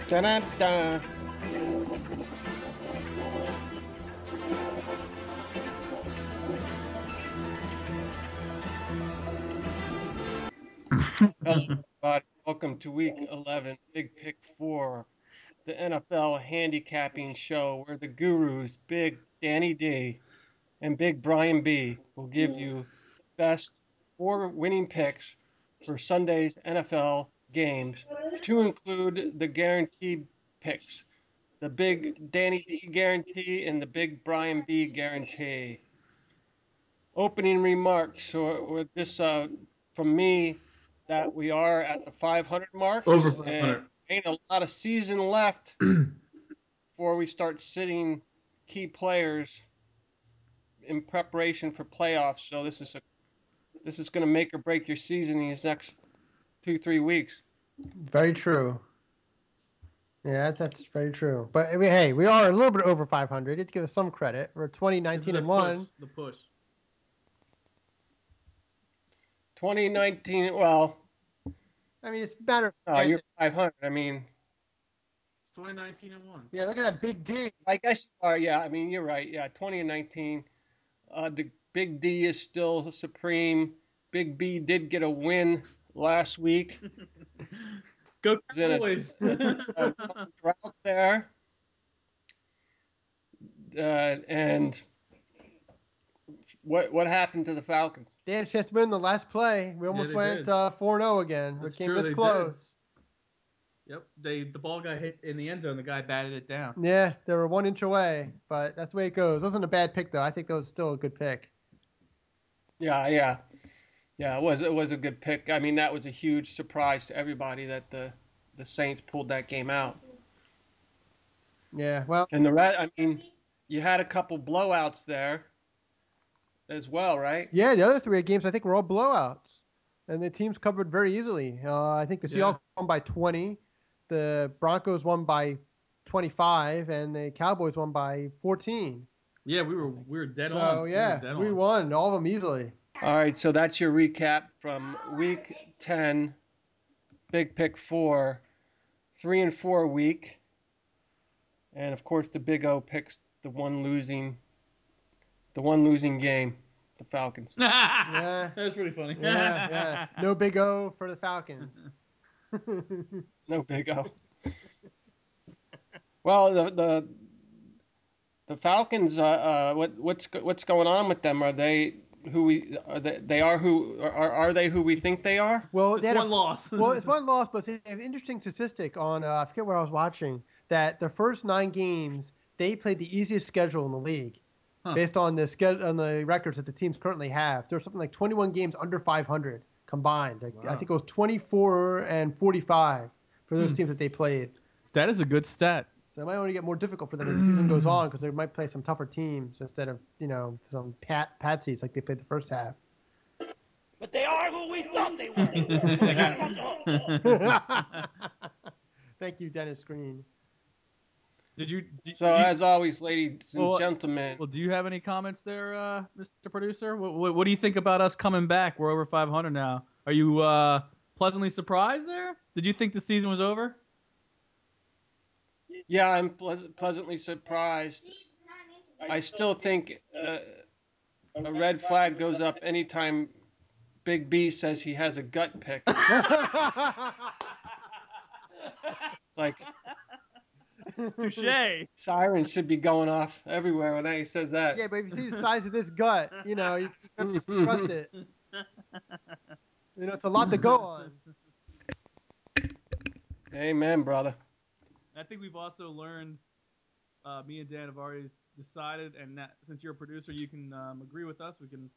Da-da-da. Hello, everybody. Welcome to Week 11, Big Pick 4, the NFL handicapping show where the gurus, Big Danny D and Big Brian B, will give you the best 4 winning picks for Sunday's NFL games, to include the guaranteed picks, the Big Danny D guarantee and the Big Brian B guarantee. Opening remarks. So with this from me, that we are at the 500 mark. Over And 500. ain't a lot of season left before we start sitting key players in preparation for playoffs. So this is going to make or break your season in these next 2-3 weeks. Very true. Yeah, that's very true. But I mean, hey, we are a little bit over 500. Let's give us some credit. We're 2019 and 1. The push. 2019. Well, I mean, it's better. you're 500. I mean, It's 2019 and 1. Yeah, look at that big D. I guess you are. Yeah, I mean, you're right. Yeah, 20 and 19. The Big D is still supreme. Big B did get a win last week. Go He's in Cowboys. a drought there. And what happened to the Falcons? They had a chance to win the last play. We almost they went did. 4-0 again. That's It came true, this they did. close. Yep. The ball got hit in the end zone. The guy batted it down. Yeah, they were 1 inch away, but that's the way it goes. It wasn't a bad pick, though. I think that was still a good pick. Yeah. It was a good pick. I mean, that was a huge surprise to everybody that the Saints pulled that game out. Yeah, well, And the rest, I mean, you had a couple blowouts there as well, right? yeah, the other 3 games I think were all blowouts, and the teams covered very easily. I think the Seahawks won by 20, the Broncos won by 25, and the Cowboys won by 14. Yeah, we were dead on. So yeah, we won all of them easily. All right, so that's your recap from Week 10, Big Pick 4, 3-4 week, and of course the Big O picks the one losing game, the Falcons. Yeah, That's pretty funny. yeah. No Big O for the Falcons. No Big O. Well, the Falcons. What's going on with them? Are they who we are they who we think they are? Well, It's one loss. Well, it's one loss, but they have an interesting statistic on I forget where I was watching that the first 9 games they played the easiest schedule in the league, based on the the records that the teams currently have. There's something like 21 games under 500 combined. Wow. I think it was 24 and 45 for those teams that they played. That is a good stat. So it might only get more difficult for them as the season goes on because they might play some tougher teams instead of some patsies like they played the first half. But they are who we thought they were. Thank you, Dennis Green. As always, ladies and gentlemen. Well, do you have any comments there, Mr. Producer? What do you think about us coming back? We're over 500 now. Are you pleasantly surprised there? Did you think the season was over? Yeah, I'm pleasantly surprised. I still think a red flag goes up anytime Big B says he has a gut pick. It's like touche. Sirens should be going off everywhere when he says that. Yeah, but if you see the size of this gut, you can trust it. It's a lot to go on. Amen, brother. I think we've also learned, me and Dan have already decided, and that, since you're a producer, you can agree with us. We can,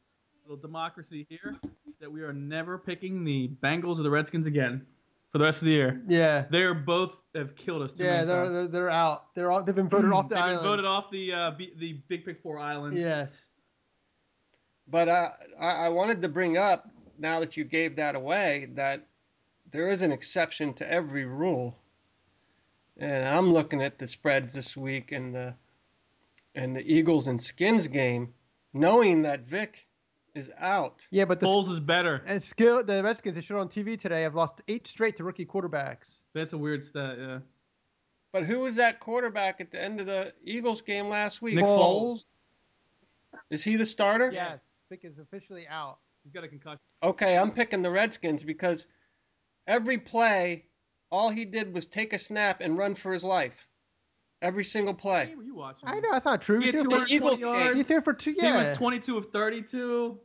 little democracy here, that we are never picking the Bengals or the Redskins again for the rest of the year. Yeah. They're both have killed us. Yeah, they're out. They've been voted off the island. They've been voted off the Big Pick 4 islands. Yes. But I wanted to bring up, now that you gave that away, that there is an exception to every rule. And I'm looking at the spreads this week and the Eagles and Skins game, knowing that Vic is out. Yeah, but Foles is better. And the Redskins, they showed on TV today, have lost 8 straight to rookie quarterbacks. That's a weird stat, yeah. But who was that quarterback at the end of the Eagles game last week? Nick Foles. Is he the starter? Yes, Vick is officially out. He's got a concussion. Okay, I'm picking the Redskins because every play, all he did was take a snap and run for his life. Every single What play. game were you watching? I know that's not true. He had He threw 220 Eagles game. yards. he threw for two. He Yeah, was 22 of 32.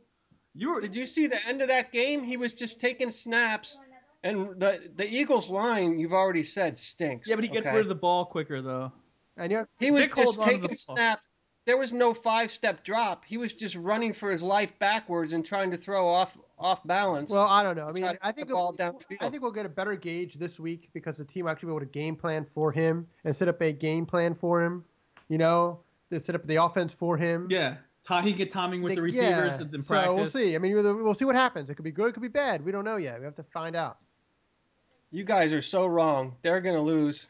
You were. Did you see the end of that game? He was just taking snaps, and the Eagles line, you've already said, stinks. Yeah, but he gets okay? rid of the ball quicker though. and you He was Vic holds just on to taking the ball. snaps. There was no 5-step drop. He was just running for his life backwards and trying to throw off balance. Well, I don't know. I Try mean, to I get think the ball downfield. I think we'll get a better gauge this week because the team will actually be able to game plan for him and set up a game plan for him. You know, to set up the offense for him. Yeah, he can get timing with the Like, receivers in practice. So we'll see. I mean, we'll see what happens. It could be good, it could be bad. We don't know yet. We have to find out. You guys are so wrong. They're going to lose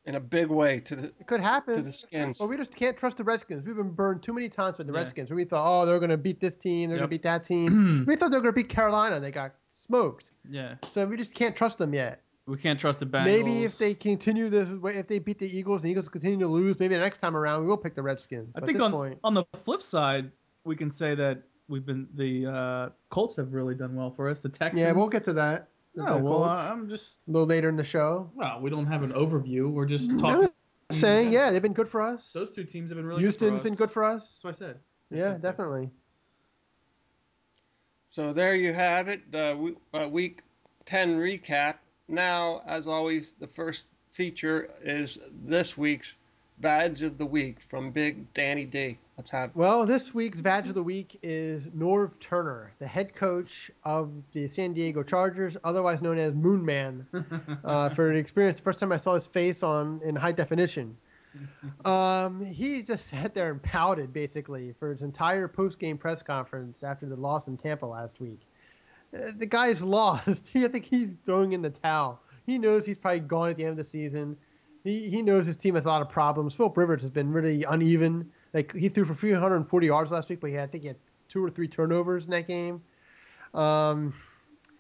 in a big way to It could happen. the Skins. But we just can't trust the Redskins. We've been burned too many times with the Yeah. Redskins. Where we thought, oh, they're going to beat this team, they're going Yep. to beat that team. We thought they were going to beat Carolina. They got smoked. Yeah, So we just can't trust them yet. we can't trust the Bengals. Maybe if they continue this way, if they beat the Eagles and the Eagles continue to lose, maybe the next time around we will pick the Redskins. I But think at this on point, on the flip side, we can say that the Colts have really done well for us. The Texans. yeah, we'll get to that. The Oh well, Colts, I'm just. a little later in the show. Well, we don't have an overview. We're just I'm talking. saying, yeah, they've been good for us. Those two teams have been really. Houston's good for been us. good for us. That's what I said. Yeah, definitely. So there you have it, the Week 10 recap. Now, as always, the first feature is this week's Badge of the Week from Big Danny D. Let's have it. Well, this week's Badge of the Week is Norv Turner, the head coach of the San Diego Chargers, otherwise known as Moon Man, for the experience. The first time I saw his face in high definition. He just sat there and pouted basically for his entire post-game press conference after the loss in Tampa last week. The guy's lost. I think he's throwing in the towel. He knows he's probably gone at the end of the season. He knows his team has a lot of problems. Philip Rivers has been really uneven. Like he threw for 340 yards last week, but I think he had 2 or 3 turnovers in that game. And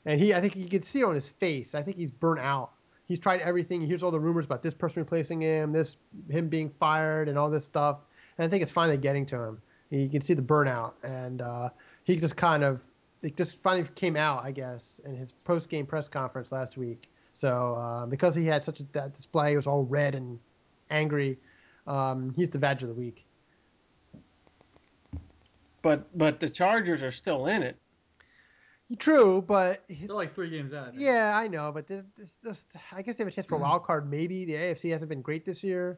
I think you can see it on his face. I think he's burnt out. He's tried everything. He hears all the rumors about this person replacing him, him being fired, and all this stuff. And I think it's finally getting to him. You can see the burnout, and he just it just finally came out, I guess, in his post-game press conference last week. So because he had such that display, it was all red and angry. He's the Badge of the Week. But the Chargers are still in it. True, but They're like 3 games out. I think. yeah, I know. But it's just, I guess they have a chance for a wild card. Maybe the AFC hasn't been great this year,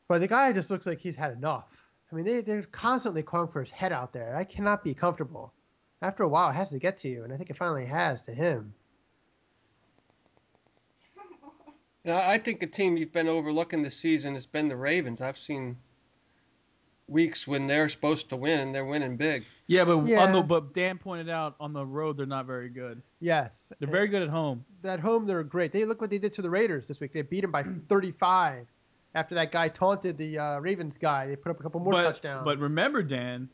but the guy just looks like he's had enough. I mean, they're constantly calling for his head out there. I cannot be comfortable. After a while, it has to get to you, and I think it finally has to him. You know, I think a team you've been overlooking this season has been the Ravens. I've seen weeks when they're supposed to win, they're winning big. Yeah, but Yeah. but Dan pointed out on the road they're not very good. Yes, They're very good at home. at home they're great. They look what they did to the Raiders this week. They beat them by 35 after that guy taunted the Ravens guy. They put up a couple more touchdowns. But remember, Dan,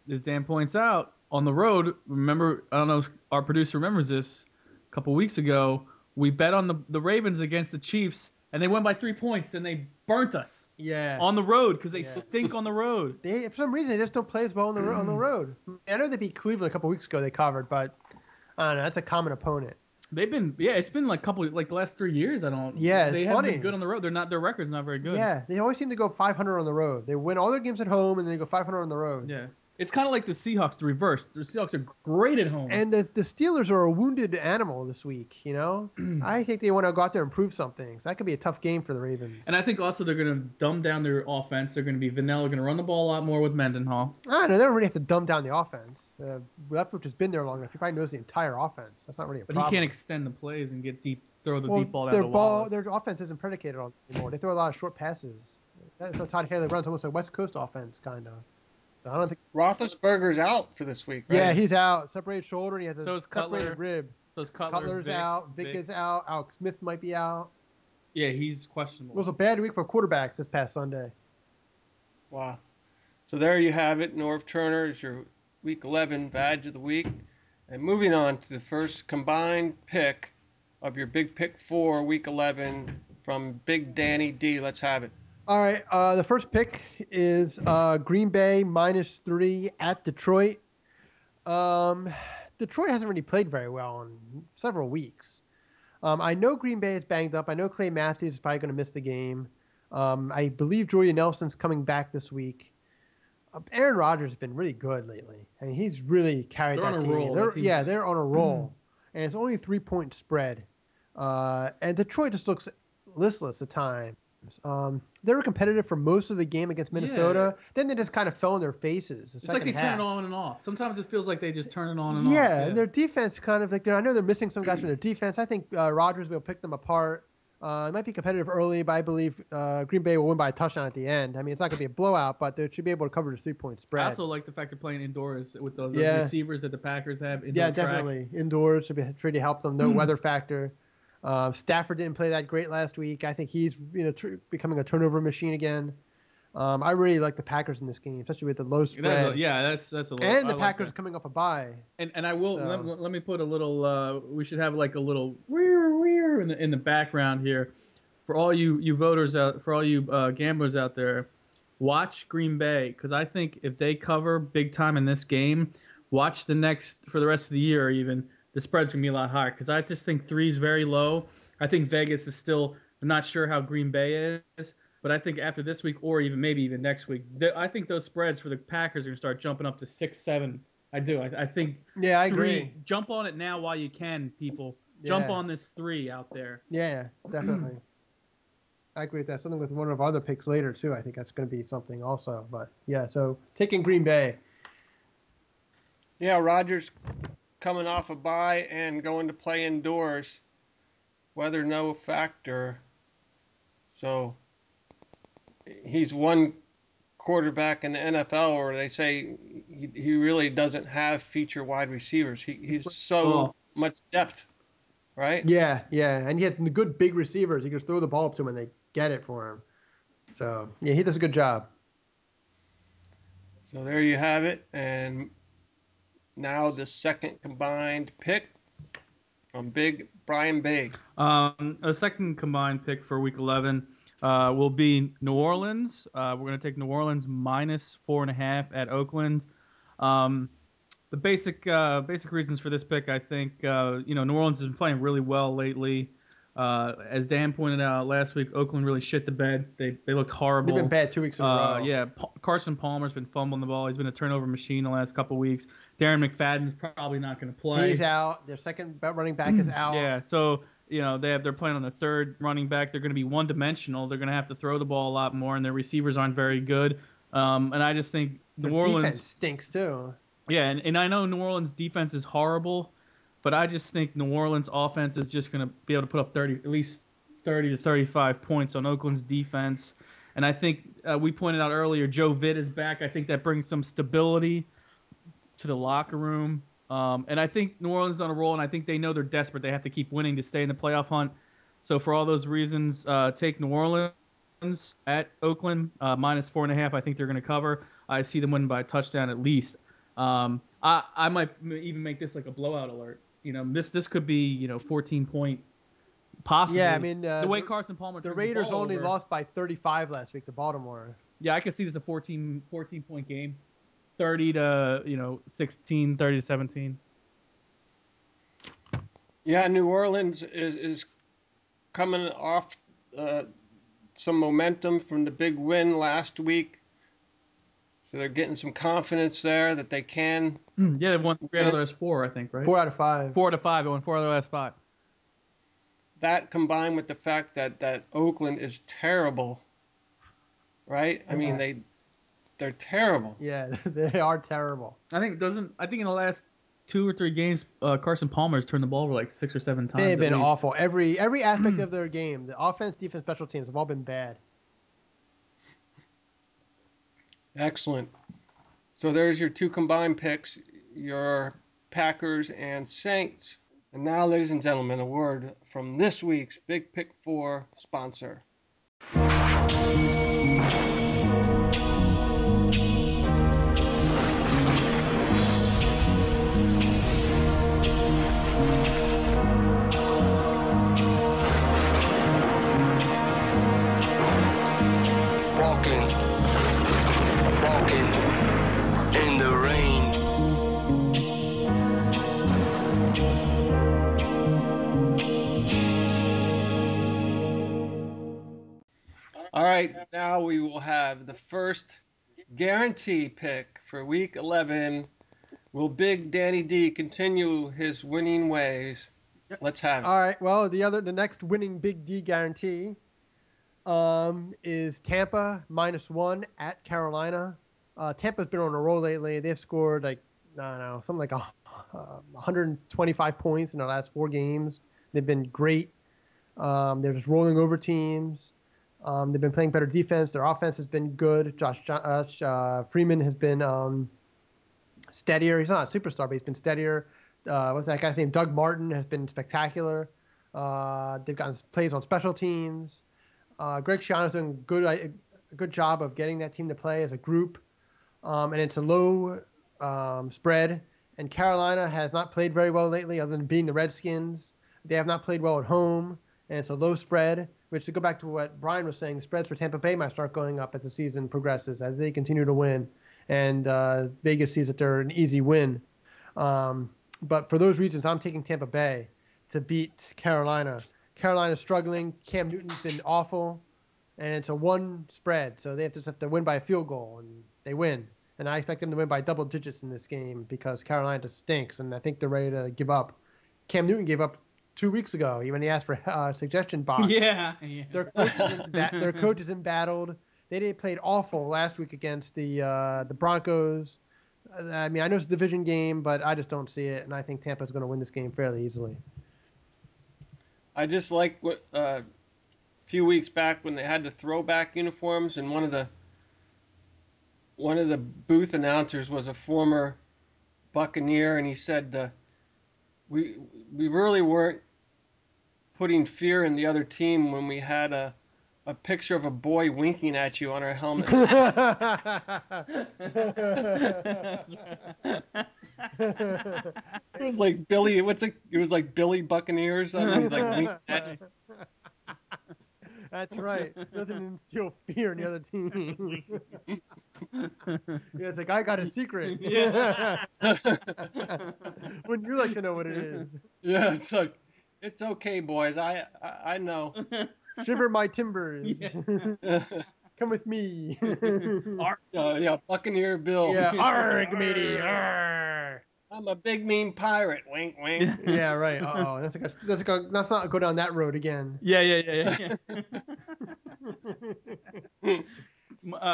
as Dan points out, on the road, remember, I don't know if our producer remembers this, a couple weeks ago, we bet on the Ravens against the Chiefs, and they won by 3 points, and they burnt us yeah, on the road because they Yeah. stink on the road. for some reason they just don't play as well on the road. I know they beat Cleveland a couple weeks ago. They covered, but I don't know. That's a common opponent. They've been, it's been like the last 3 years. Yeah, it's they haven't funny. been good on the road. Their record's not very good. Yeah, they always seem to go 500 on the road. They win all their games at home, and then they go 500 on the road. Yeah. It's kind of like the Seahawks, the reverse. The Seahawks are great at home. And the Steelers are a wounded animal this week. You know, I think they want to go out there and prove something. So that could be a tough game for the Ravens. And I think also they're going to dumb down their offense. They're going to be vanilla, going to run the ball a lot more with Mendenhall. I don't know. They don't really have to dumb down the offense. Leftwich has been there long enough. He probably knows the entire offense. That's not really a But problem. he can't extend the plays and throw the Well, deep ball down their to Wallace. their offense isn't predicated on it anymore. They throw a lot of short passes. That's how Todd Haley runs, almost a West Coast offense, kind of. So I don't think. Roethlisberger's out for this week, right? Yeah, he's out. Separated shoulder, and he has So a is Cutler. separated rib. So it's Cutler, Cutler's Vic, out. Vic is out. Alex Smith might be out. Yeah, he's It questionable. was a bad week for quarterbacks this past Sunday. Wow. So there you have it. Norv Turner is your Week 11 Badge of the Week. And moving on to the first combined pick of your Big Pick 4 Week 11 from Big Danny D. Let's have it. All right. The first pick is Green Bay -3 at Detroit. Detroit hasn't really played very well in several weeks. I know Green Bay is banged up. I know Clay Matthews is probably going to miss the game. I believe Jordy Nelson's coming back this week. Aaron Rodgers has been really good lately. I mean, he's really carried that team. They're on a roll. And it's only a 3-point spread. And Detroit just looks listless at times. They were competitive for most of the game against Minnesota. Yeah. Then they just kind of fell on their faces. It's like they turn it on and off. Sometimes it feels like they just turn it on and off. Yeah, and their defense kind of like I know they're missing some guys from their defense. I think Rodgers will pick them apart. It might be competitive early, but I believe Green Bay will win by a touchdown at the end. I mean, it's not going to be a blowout, but they should be able to cover the 3-point spread. I also like the fact they're playing indoors with those receivers that the Packers have. Yeah, definitely. Indoors should be really help them. No weather factor. Stafford didn't play that great last week. I think he's becoming a turnover machine again. I really like the Packers in this game, especially with the low spread. That's a low. And the Packers are coming off a bye. And I will let me put a little. We should have like a little weir in the background here for all you voters out, for all you gamblers out there. Watch Green Bay, because I think if they cover big time in this game, watch for the rest of the year even. The spread's going to be a lot higher because I just think 3 is very low. I think Vegas is still not sure how Green Bay is, but I think after this week or maybe even next week, I think those spreads for the Packers are going to start jumping up to 6, 7. I do. I think. Yeah, I agree. Jump on it now while you can, people. Jump on this 3 out there. Yeah, definitely. I agree with that. Something with one of our other picks later too. I think that's going to be something also. But yeah, so taking Green Bay. Yeah, Rodgers coming off a bye and going to play indoors, weather no factor. So he's one quarterback in the NFL where they say he really doesn't have feature wide receivers. He's so much depth, right? Yeah, and he has good big receivers. He can throw the ball up to him and they get it for him. So yeah, he does a good job. So there you have it. And now the second combined pick from Big Brian B. A second combined pick for Week 11 will be New Orleans. We're going to take New Orleans -4.5 at Oakland. The basic reasons for this pick, I think, New Orleans has been playing really well lately. As Dan pointed out last week, Oakland really shit the bed. They looked horrible. They've been bad 2 weeks in a row. Yeah, Carson Palmer's been fumbling the ball. He's been a turnover machine the last couple weeks. Darren McFadden's probably not going to play. He's out. Their second running back is out. Yeah, so they're playing on their third running back. They're going to be one-dimensional. They're going to have to throw the ball a lot more, and their receivers aren't very good. And I just think New Orleans defense stinks too. Yeah, and I know New Orleans' defense is horrible, but I just think New Orleans' offense is just going to be able to put up at least 30 to 35 points on Oakland's defense. And I think we pointed out earlier, Joe Vitt is back. I think that brings some stability to the locker room. And I think New Orleans is on a roll, and I think they know they're desperate. They have to keep winning to stay in the playoff hunt. So for all those reasons, take New Orleans at Oakland, -4.5. I think they're going to cover. I see them winning by a touchdown at least. I might even make this like a blowout alert. This could be 14-point. Possibly. Yeah, I mean the way Carson Palmer. The Raiders only lost by 35 last week to Baltimore. Yeah, I could see this a 14-point game, 30 to 16, 30 to 17. Yeah, New Orleans is coming off some momentum from the big win last week, so they're getting some confidence there that they can. Yeah, they've won 3 out of the last 4, I think, right? 4 out of 5. 4 out of 5. They won 4 out of the last 5. That combined with the fact that Oakland is terrible, right? I mean, they're terrible. Yeah, they are terrible. I think in the last 2 or 3 games, Carson Palmer has turned the ball over like 6 or 7 times. They've been awful. Every aspect of their game, the offense, defense, special teams have all been bad. Excellent. So there's your 2 combined picks, your Packers and Saints. And now, ladies and gentlemen, a word from this week's Big Pick 4 sponsor. now we will have the first guarantee pick for Week 11. Will Big Danny D continue his winning ways? Yep. Let's have it. All right. Well, the next winning Big D guarantee is Tampa -1 at Carolina. Tampa's been on a roll lately. They've scored like, I don't know, something like 125 points in their last 4 games. They've been great. They're just rolling over teams. They've been playing better defense. Their offense has been good. Josh Freeman has been steadier. He's not a superstar, but he's been steadier. What's that guy's name? Doug Martin has been spectacular. They've gotten plays on special teams. Greg Schiano's doing a good job of getting that team to play as a group. And it's a low spread. And Carolina has not played very well lately, other than being the Redskins. They have not played well at home, and it's a low spread, which, to go back to what Brian was saying, spreads for Tampa Bay might start going up as the season progresses, as they continue to win. And Vegas sees that they're an easy win. But for those reasons, I'm taking Tampa Bay to beat Carolina. Carolina's struggling. Cam Newton's been awful. And it's a 1 spread, so they just have to win by a field goal, and they win. And I expect them to win by double digits in this game because Carolina just stinks, and I think they're ready to give up. Cam Newton gave up 2 weeks ago when he asked for a suggestion box. Yeah. Their coach is embattled. They played awful last week against the Broncos. I mean, I know it's a division game, but I just don't see it, and I think Tampa's going to win this game fairly easily. I just like what a few weeks back when they had the throwback uniforms, and one of the booth announcers was a former Buccaneer, and he said, we really weren't putting fear in the other team when we had a picture of a boy winking at you on our helmet. It was like Billy. It was like Billy Buccaneer or something. He's like winking at you. That's right. Doesn't instill fear in the other team. Yeah, it's like, I got a secret. Yeah. Wouldn't you like to know what it is? Yeah, it's like, it's okay, boys. I know. Shiver my timbers. Yeah. Come with me. Yeah, Buccaneer Bill. Yeah, arg, matey, arg. I'm a big mean pirate. Wink, wink. Yeah, right. Uh-oh. Let's not go down that road again. Yeah.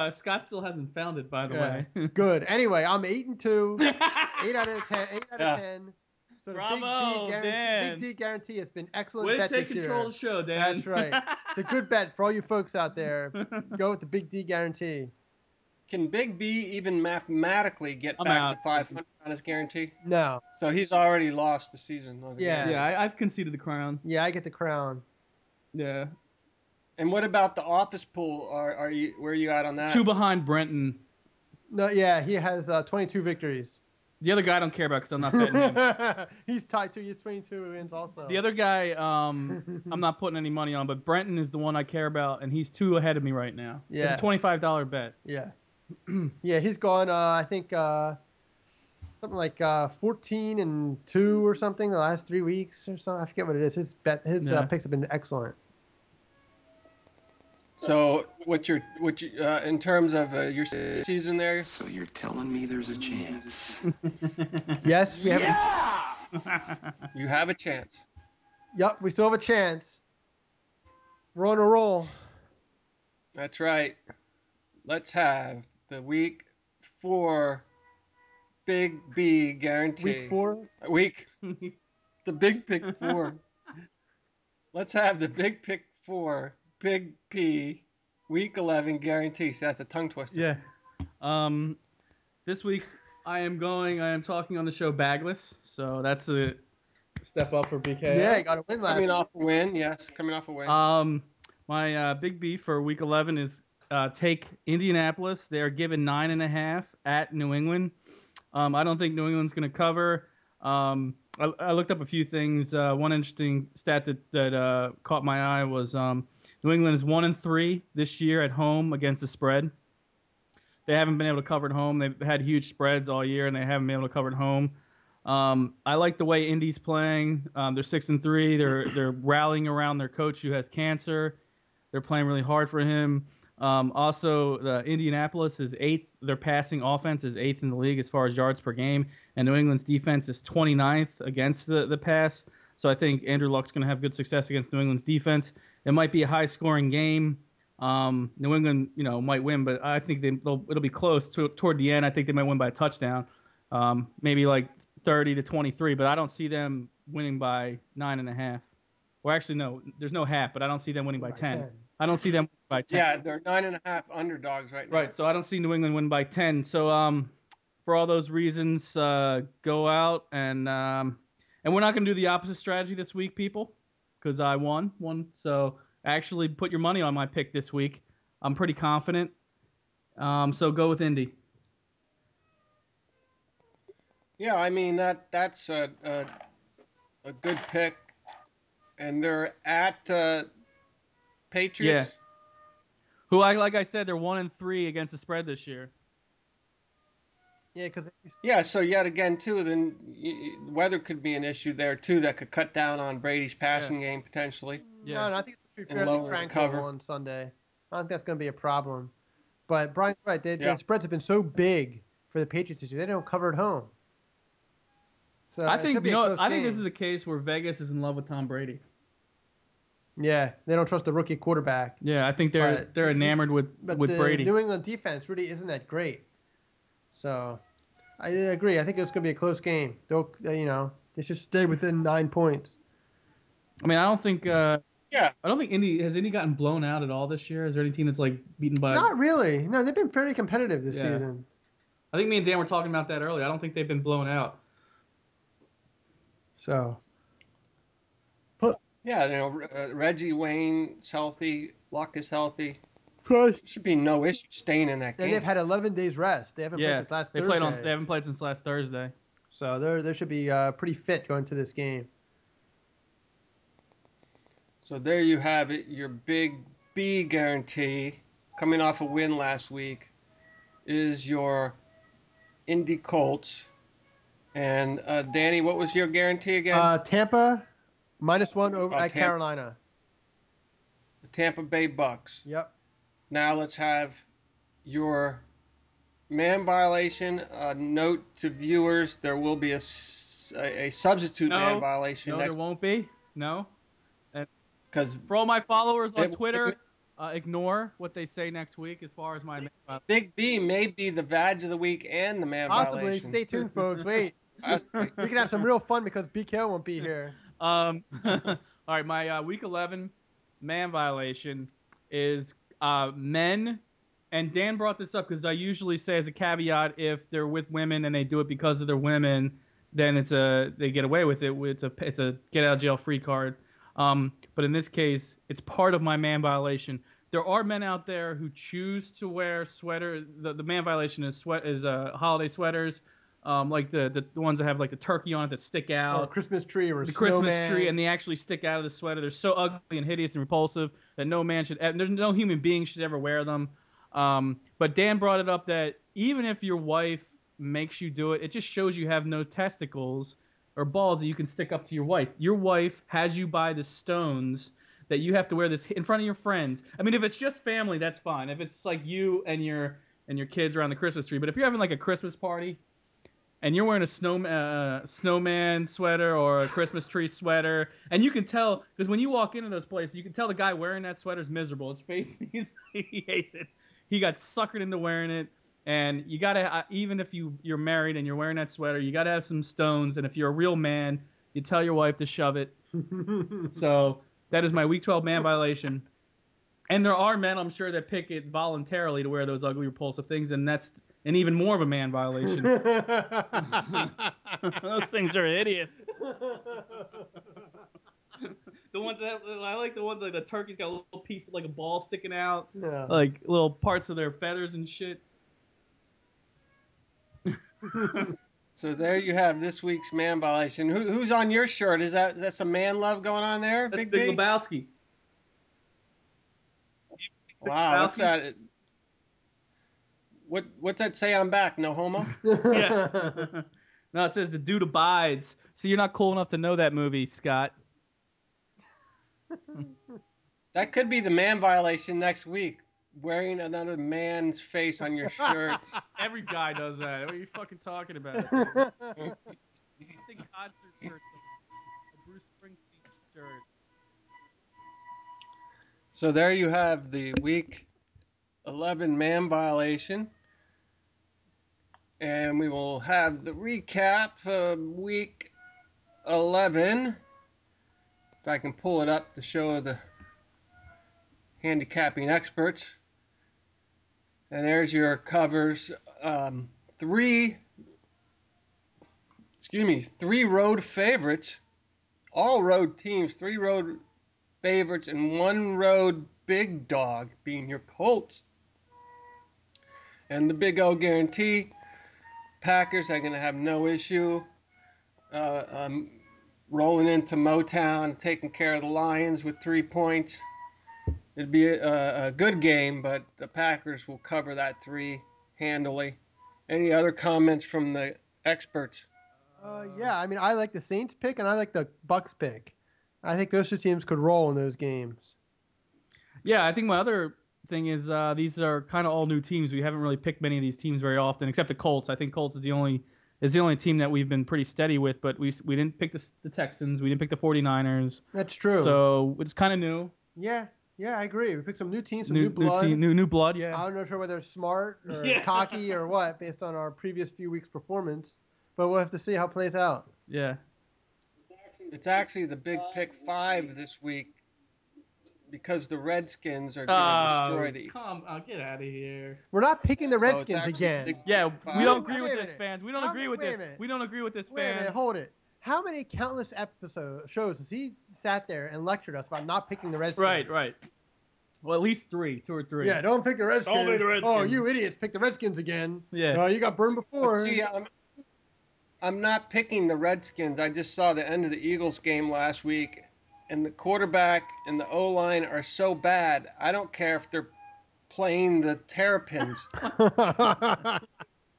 Scott still hasn't found it, by the way. Good. Anyway, I'm 8-2. 8 out of 10. 8 out of 10. So the Bravo, Dan. Big D guarantee has been excellent. Way to bet take this control year. of the show, Dan. That's right. It's a good bet for all you folks out there. Go with the Big D guarantee. Can Big B even mathematically get I'm back out. to 500 on his guarantee? No. So he's already lost the season. Yeah. Yeah, I've conceded the crown. Yeah, I get the crown. Yeah. And what about the office pool? Are you where are you at on that? 2 behind Brenton. No, yeah, he has 22 victories. The other guy I don't care about because I'm not betting him. He's tied to. He's 22 wins also. The other guy, I'm not putting any money on, but Brenton is the one I care about, and he's 2 ahead of me right now. Yeah. It's a $25 bet. Yeah. Yeah, he's gone, I think, something like 14-2 or something the last 3 weeks or something. I forget what it is. His picks have been excellent. So what you in terms of your season there? So you're telling me there's a chance? Yes, we have. Yeah! You have a chance. Yep, we still have a chance. We're on a roll. That's right. Let's have the week 4 Big B guarantee. Week 4. The Big Pick 4. Let's have the Big Pick 4 Big P Week 11 guarantee. So that's a tongue twister. Yeah. This week I am talking on the show bagless, so that's a step up for BK. Yeah, you got to win last. Coming off a win, yes. Coming off a win. My Big B for Week 11 is take Indianapolis. They are given 9.5 at New England. I don't think New England's going to cover. I looked up a few things. One interesting stat that caught my eye was New England is 1-3 this year at home against the spread. They haven't been able to cover at home. They've had huge spreads all year, and they haven't been able to cover at home. I like the way Indy's playing. They're 6-3. They're rallying around their coach who has cancer. They're playing really hard for him. Also, Indianapolis is 8th. Their passing offense is 8th in the league as far as yards per game, and New England's defense is 29th against the pass. So I think Andrew Luck's going to have good success against New England's defense. It might be a high-scoring game. New England, might win, but I think it'll be close toward the end. I think they might win by a touchdown, maybe like 30-23. But I don't see them winning by 9.5. Or actually, no, there's no half, but I don't see them winning by 10. I don't see them by 10. Yeah, they're 9.5 underdogs right now. Right, so I don't see New England win by 10. So for all those reasons, go out and we're not going to do the opposite strategy this week, people, because I won. So actually put your money on my pick this week. I'm pretty confident. So go with Indy. Yeah, I mean that's a good pick, and they're at Patriots. Yeah. Who like I said, they're 1-3 against the spread this year. Yeah, because So yet again too, then weather could be an issue there too that could cut down on Brady's passing game potentially. Yeah. no, I think it's going to be And fairly lower the tranquil cover. on Sunday. I don't think that's going to be a problem. But Brian's right. Yeah. The spreads have been so big for the Patriots this year. They don't cover at home. So I it think should be a close I think game. this is a case where Vegas is in love with Tom Brady. Yeah, they don't trust the rookie quarterback. Yeah, I think they're But enamored with the Brady. New England defense really isn't that great. So I agree. I think it's going to be a close game. They'll, they should stay within 9 points. I mean, I don't think Yeah. I don't think Indy has gotten blown out at all this year. Is there any team that's like beaten by? Not really. No, they've been fairly competitive this Yeah. season. I think me and Dan were talking about that earlier. I don't think they've been blown out. So Yeah, Reggie Wayne's healthy, Luck is healthy. first, Should be no issue staying in that game. and they've had 11 days rest. They haven't played Yeah, since last they Thursday. they haven't played since last Thursday. So they should be pretty fit going to this game. So there you have it, your big B guarantee, coming off a win last week, is your Indy Colts. And Danny, what was your guarantee again? Tampa -1 over at Tampa. Carolina. The Tampa Bay Bucks. Yep. Now let's have your man violation. Note to viewers, there will be a substitute man violation. No, there won't be. No. Because For all my followers on It- Twitter, ignore what they say next week as far as my. Big B may be the Vag of the week and the man Possibly. violation. Stay tuned, folks. Wait. We can have some real fun because BKO won't be here. All right, my week 11 man violation is men, and Dan brought this up because I usually say as a caveat, if they're with women and they do it because of their women, then they get away with it. It's a get out of jail free card. But in this case, it's part of my man violation. There are men out there who choose to wear sweater. The man violation is holiday sweaters. Like the ones that have like the turkey on it that stick out, Or a Christmas tree or a the Christmas snowman. tree, and they actually stick out of the sweater. They're so ugly and hideous and repulsive that there's no human being should ever wear them. But Dan brought it up that even if your wife makes you do it, it just shows you have no testicles or balls that you can stick up to your wife. Your wife has you buy the stones that you have to wear this in front of your friends. I mean, if it's just family, that's fine. If it's like you and your kids around the Christmas tree, but if you're having like a Christmas party and you're wearing a snowman sweater or a Christmas tree sweater, and you can tell, because when you walk into those places, you can tell the guy wearing that sweater is miserable. His face, he hates it. He got suckered into wearing it, and you gotta, even if you're married and you're wearing that sweater, you gotta have some stones, and if you're a real man, you tell your wife to shove it. So that is my Week 12 man violation. And there are men, I'm sure, that pick it voluntarily to wear those ugly, repulsive things, and that's an even more of a man violation. Those things are hideous. The ones that I like, the ones like the turkey's got a little piece like a ball sticking out, Yeah. like little parts of their feathers and shit. So there you have this week's man violation. Who's on your shirt? Is that some man love going on there, That's Big Big B? Lebowski. Wow, what's Lebowski? that? What's that say on back? No homo? Yeah. No, it says the dude abides. So you're not cool enough to know that movie, Scott. That could be the man violation next week. wearing another man's face on your shirt. Every guy does that. What are you fucking talking about? I think concert shirts, a Bruce Springsteen shirt. So there you have the Week 11 man violation. And we will have the recap of Week 11. If I can pull it up to show the handicapping experts. And there's your covers. Three road favorites. All road teams, 3 road favorites, and 1 road big dog being your Colts. And the Big O guarantee, Packers are going to have no issue rolling into Motown, taking care of the Lions with 3 points. It'd be a good game, but the Packers will cover that 3 handily. Any other comments from the experts? Yeah, I mean, I like the Saints pick and I like the Bucks pick. I think those 2 teams could roll in those games. Yeah, I think my other thing is these are kind of all new teams. We haven't really picked many of these teams very often, except the Colts. I think Colts is the only team that we've been pretty steady with, but we didn't pick the Texans. We didn't pick the 49ers. That's true. So it's kind of new. Yeah, I agree. We picked some new teams, some new blood. New blood, yeah. I'm not sure whether it's smart or cocky or what based on our previous few weeks' performance, but we'll have to see how it plays out. Yeah. It's actually the big pick 5 this week because the Redskins are going to destroy the... Come on, get out of here. We're not picking the Redskins again. Yeah, we don't agree with Wait a this, minute. fans. We don't agree with this. We don't agree with this, Wait a fans. minute, hold it. How many countless shows has he sat there and lectured us about not picking the Redskins? Right. Well, at least 2 or 3. Yeah, don't pick the Redskins. Only the Redskins. Oh, you idiots, pick the Redskins again. Yeah. Oh, you got burned before. But see, I'm not picking the Redskins. I just saw the end of the Eagles game last week, and the quarterback and the O-line are so bad, I don't care if they're playing the Terrapins.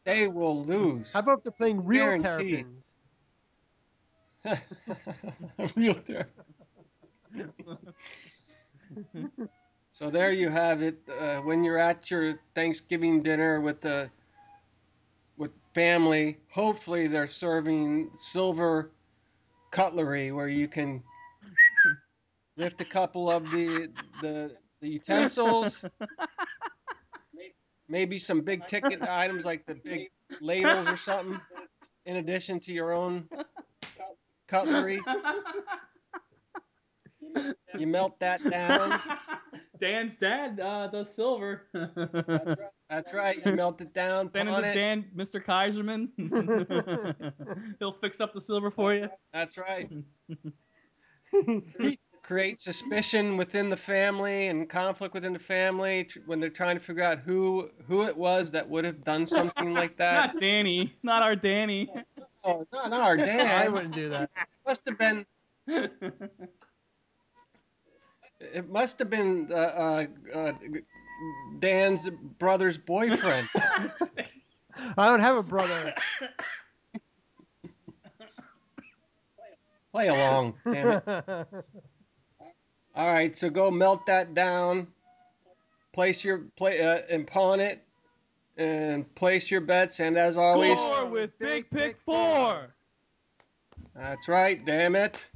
They will lose. How about if they're playing real Guaranteed. Terrapins? Real Terrapins. So there you have it. When you're at your Thanksgiving dinner with family, hopefully they're serving silver cutlery where you can lift a couple of the utensils, maybe some big ticket items like the big ladles or something, in addition to your own cutlery. You melt that down. Dan's dad does silver. That's right. You melt it down. Send it to Dan, Mr. Kaiserman. He'll fix up the silver for you. That's right. Create suspicion within the family and conflict within the family when they're trying to figure out who it was that would have done something like that. Not Danny. Not our Danny. Oh, not our dad. I wouldn't do that. Must have been. It must have been Dan's brother's boyfriend. I don't have a brother. Play along, damn it. All right, so go melt that down. And pawn it, and place your bets. And as always, Score with Big Pick 4. That's right, damn it.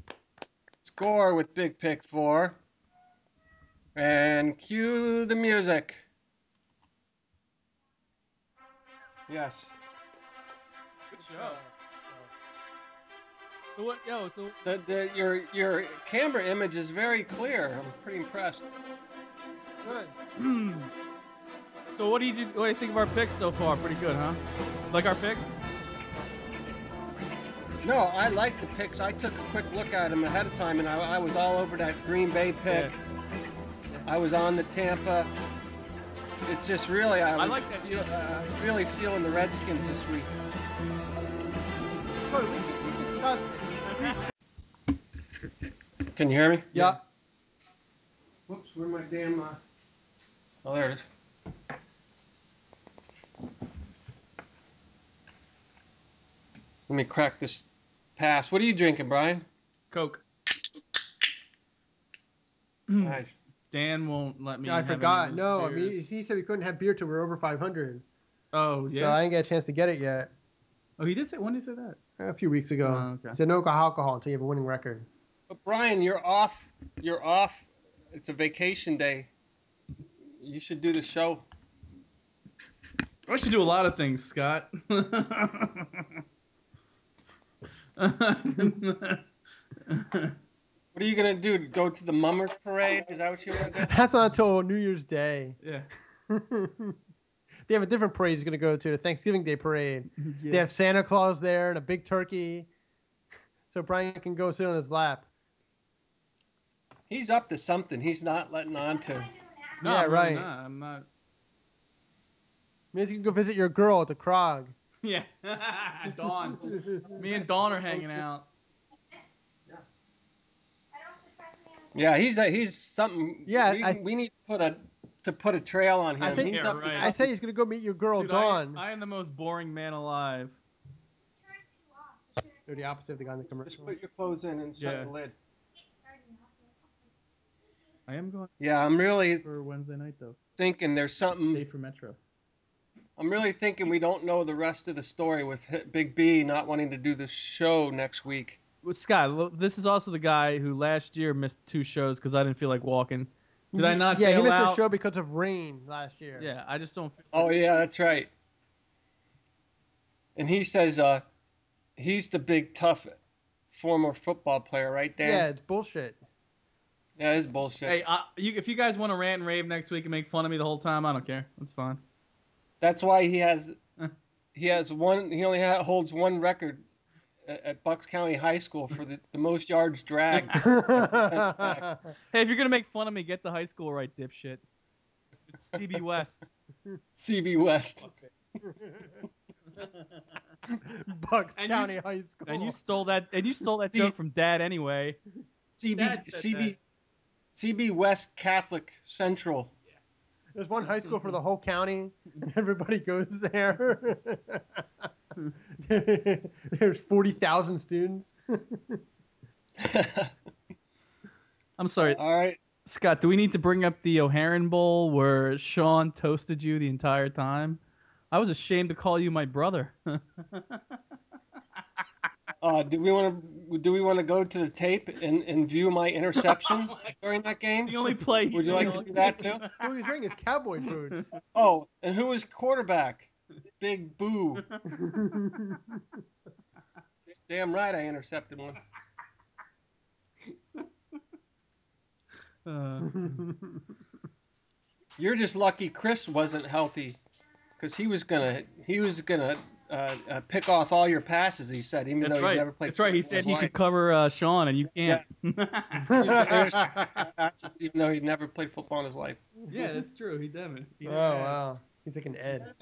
Score with Big Pick 4. And cue the music. Yes. Good show. So what? So Your camera image is very clear. I'm pretty impressed. Good. So what do you think of our picks so far? Pretty good, huh? Like our picks? No, I like the picks. I took a quick look at them ahead of time, and I was all over that Green Bay pick. Yeah. I was on the Tampa. It's just really, I like that. Really feeling the Redskins this week. Good. We discussed it. Can you hear me? Yeah. Whoops, where's my damn... Oh, there it is. Let me crack this pass. What are you drinking, Brian? Coke. Nice. Dan won't let me. I have any of forgot. his No, I mean, beers. he said we couldn't have beer till we're over 500. Oh So yeah. I didn't get a chance to get it yet. Oh, he did say. When did he say that? A few weeks ago. Oh, okay. He said no alcohol until you have a winning record. But Brian, you're off. You're off. It's a vacation day. You should do the show. I should do a lot of things, Scott. What are you gonna do? Go to the Mummers Parade? Is that what you want to do? That's not until New Year's Day. Yeah. They have a different parade he's going to go to, the Thanksgiving Day parade. Yeah. They have Santa Claus there and a big turkey. So Brian can go sit on his lap. He's up to something. He's not letting on to. No, Yeah, I'm really right. not. I'm not. Maybe you can go visit your girl at the Krog. Yeah. Dawn. Me and Dawn are hanging out. Yeah, he's something. Yeah, we need to put a trail on him. I think- He's Yeah, up to right. I say he's going to go meet your girl, Dude, Dawn. I am the most boring man alive. They're the opposite of the guy in the Just commercial. put your clothes in and shut Yeah. the lid. I am going Yeah, I'm really for Wednesday night though. thinking there's Day something. for Metro. I'm really thinking we don't know the rest of the story with Big B not wanting to do the show next week. Well, Scott, this is also the guy who last year missed 2 shows because I didn't feel like walking. Did I not Yeah, he bail missed the out? show because of rain last year. Yeah, I just don't feel Oh yeah, that's right. And he says he's the big tough former football player, right, Dan? Yeah, it's bullshit. Yeah, it's bullshit. Hey, if you guys want to rant and rave next week and make fun of me the whole time, I don't care. That's fine. That's why he only holds one record at Bucks County High School for the most yards dragged. Hey, if you're gonna make fun of me, get the high school right, dipshit. It's CB West. CB West. Bucks And County High School. And you stole that. And you stole that See- joke from Dad anyway. Dad said CB West Catholic Central. There's one high school for the whole county, and everybody goes there. There's 40,000 students. I'm sorry, All right. Scott. Do we need to bring up the O'Haran Bowl where Sean toasted you the entire time? I was ashamed to call you my brother. Do we want to go to the tape and view my interception during that game? The only play. Would you like to do that too? Oh, he's wearing his cowboy boots. Oh, and who was quarterback? Big Boo. Damn right, I intercepted one. You're just lucky Chris wasn't healthy, because he was gonna pick off all your passes. He said, even That's though right. he never played. That's right. He football said in he his could cover Sean, and you can't. passes, even though he'd never played football in his life. Yeah, that's true. He didn't. Oh, wow. He's like an Ed.